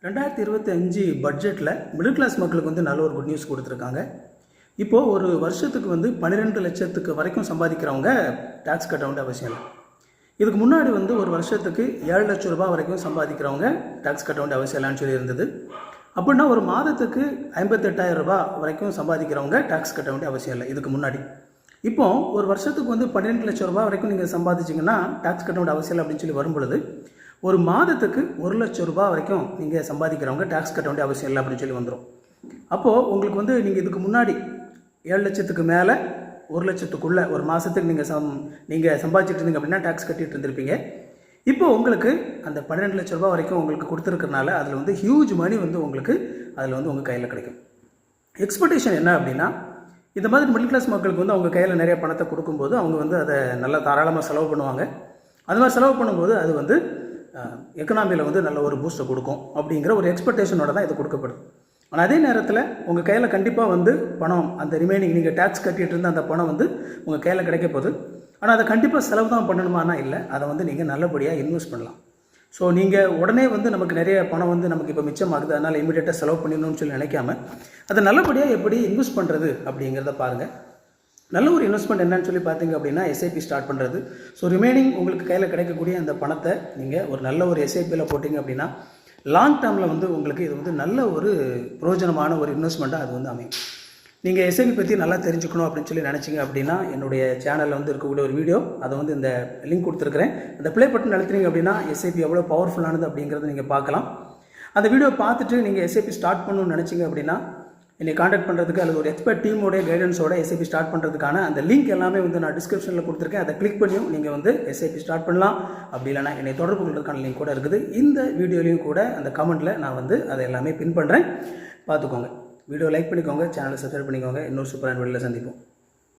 2025 பட்ஜெட்டில் middle class மக்களுக்கு வந்து நல்ல ஒரு குட் நியூஸ் கொடுத்துருக்காங்க. இப்போது ஒரு வருஷத்துக்கு வந்து 12 லட்சத்துக்கு வரைக்கும் சம்பாதிக்கிறவங்க டேக்ஸ் கட்ட வேண்டிய அவசியம் இல்லை. இதுக்கு முன்னாடி வந்து ஒரு வருஷத்துக்கு 7 லட்சம் ரூபாய் வரைக்கும் சம்பாதிக்கிறவங்க டேக்ஸ் கட்ட வேண்டிய அவசியம் இல்லைன்னு சொல்லி இருந்தது. அப்படின்னா ஒரு மாதத்துக்கு 58,000 ரூபாய் வரைக்கும் சம்பாதிக்கிறவங்க டேக்ஸ் கட்ட வேண்டிய அவசியம் இல்லை இதுக்கு முன்னாடி. இப்போ ஒரு வருஷத்துக்கு வந்து 12 லட்சம் ரூபாய் வரைக்கும் நீங்கள் சம்பாதிச்சிங்கன்னா டேக்ஸ் கட்ட வேண்டிய அவசியம் இல்லை அப்படின்னு சொல்லி வரும்பொழுது, ஒரு மாதத்துக்கு 1 லட்சம் ரூபாய் வரைக்கும் நீங்கள் சம்பாதிக்கிறவங்க டேக்ஸ் கட்ட வேண்டிய அவசியம் இல்லை அப்படின்னு சொல்லி வந்துடும். அப்போது உங்களுக்கு வந்து நீங்கள் இதுக்கு முன்னாடி 7 லட்சத்துக்கு மேலே 1 லட்சத்துக்குள்ளே ஒரு மாதத்துக்கு நீங்கள் சம்பாதிச்சிட்டு இருந்தீங்க அப்படின்னா டேக்ஸ் கட்டிகிட்டு இருந்திருப்பீங்க. இப்போ உங்களுக்கு அந்த 12 லட்ச ரூபாய் வரைக்கும் உங்களுக்கு கொடுத்துருக்கறனால அதில் வந்து ஹியூஜ் மணி வந்து உங்களுக்கு அதில் வந்து உங்கள் கையில் கிடைக்கும். எக்ஸ்பெக்டேஷன் என்ன அப்படின்னா, இந்த மாதிரி மிடில் கிளாஸ் மக்களுக்கு வந்து அவங்க கையில் நிறைய பணத்தை கொடுக்கும்போது அவங்க வந்து அதை நல்லா தாராளமாக செலவு பண்ணுவாங்க. அது மாதிரி செலவு பண்ணும்போது அது வந்து எக்கனாமியில் வந்து நல்ல ஒரு பூஸ்ட்டை கொடுக்கும் அப்படிங்கிற ஒரு எக்ஸ்பெக்டேஷனோட தான் இது கொடுக்கப்படுது. ஆனால் அதே நேரத்தில் உங்கள் கையில் கண்டிப்பாக வந்து பணம், அந்த ரிமைனிங் நீங்கள் டேக்ஸ் கட்டிகிட்டு இருந்த அந்த பணம் வந்து உங்கள் கையில் கிடைக்க போகுது. ஆனால் அதை கண்டிப்பாக செலவு தான் பண்ணணுமானா இல்லை, அதை வந்து நீங்கள் நல்லபடியாக இன்வெஸ்ட் பண்ணலாம். ஸோ நீங்கள் உடனே வந்து நமக்கு நிறைய பணம் வந்து நமக்கு இப்போ மிச்சமாகுது, அதனால் இமீடியட்டாக செலவு பண்ணிடணும்னு சொல்லி நினைக்காம அதை நல்லபடியாக எப்படி இன்வெஸ்ட் பண்ணுறது அப்படிங்கிறத பாருங்கள். நல்ல ஒரு இன்வெஸ்ட்மெண்ட் என்னன்னு சொல்லி பார்த்தீங்க அப்படின்னா எஸ்ஐபி ஸ்டார்ட் பண்ணுறது. ஸோ ரிமைனிங் உங்களுக்கு கையில் கிடைக்கக்கூடிய அந்த பணத்தை நீங்கள் ஒரு நல்ல ஒரு எஸ்ஐபியில் போட்டிங்க அப்படின்னா லாங் டேர்மில் வந்து உங்களுக்கு இது வந்து நல்ல ஒரு பிரயோஜனமான ஒரு இன்வெஸ்ட்மெண்ட்டாக அது வந்து அமையும். நீங்கள் எஸ்ஐபி பற்றி நல்லா தெரிஞ்சுக்கணும் அப்படின்னு சொல்லி நினச்சிங்க அப்படின்னா என்னுடைய சேனலில் வந்து இருக்கக்கூடிய ஒரு வீடியோ, அதை வந்து இந்த லிங்க் கொடுத்துருக்குறேன். அந்த ப்ளே பட்டன் அழுத்துறீங்க அப்படின்னா எஸ்ஐபி எவ்வளோ பவர்ஃபுல்லானது அப்படிங்கிறத நீங்கள் பார்க்கலாம். அந்த வீடியோ பார்த்துட்டு நீங்கள் எஸ்ஐபி ஸ்டார்ட் பண்ணணும்னு நினச்சிங்க அப்படின்னா என்னை காண்டாக்ட் பண்ணுறதுக்கு அல்லது ஒரு எக்ஸ்பர்ட் டீமோடைய கைடன்ஸோட எஸ்ஐபி ஸ்டார்ட் பண்ணுறதுக்கான அந்த லிங்க் எல்லாமே வந்து நான் டிஸ்கிரிப்ஷனில் கொடுத்துருக்கேன். அதை கிளிக் பண்ணியும் நீங்கள் வந்து எஸ்ஐபி ஸ்டார்ட் பண்ணலாம். அப்படி இல்லைனா என்னை தொடர்பு கொள்றதுக்கான லிங்க் கூட இருக்குது. இந்த வீடியோலையும் கூட அந்த கமெண்ட்டில் நான் வந்து அதை எல்லாமே பின் பண்ணுறேன், பார்த்துக்கோங்க. வீடியோ லைக் பண்ணிக்கோங்க, சேனலை சப்ஸ்கிரைப் பண்ணிக்கோங்க. இன்னொரு சூப்பரான வீடியோவில் சந்திப்போம்.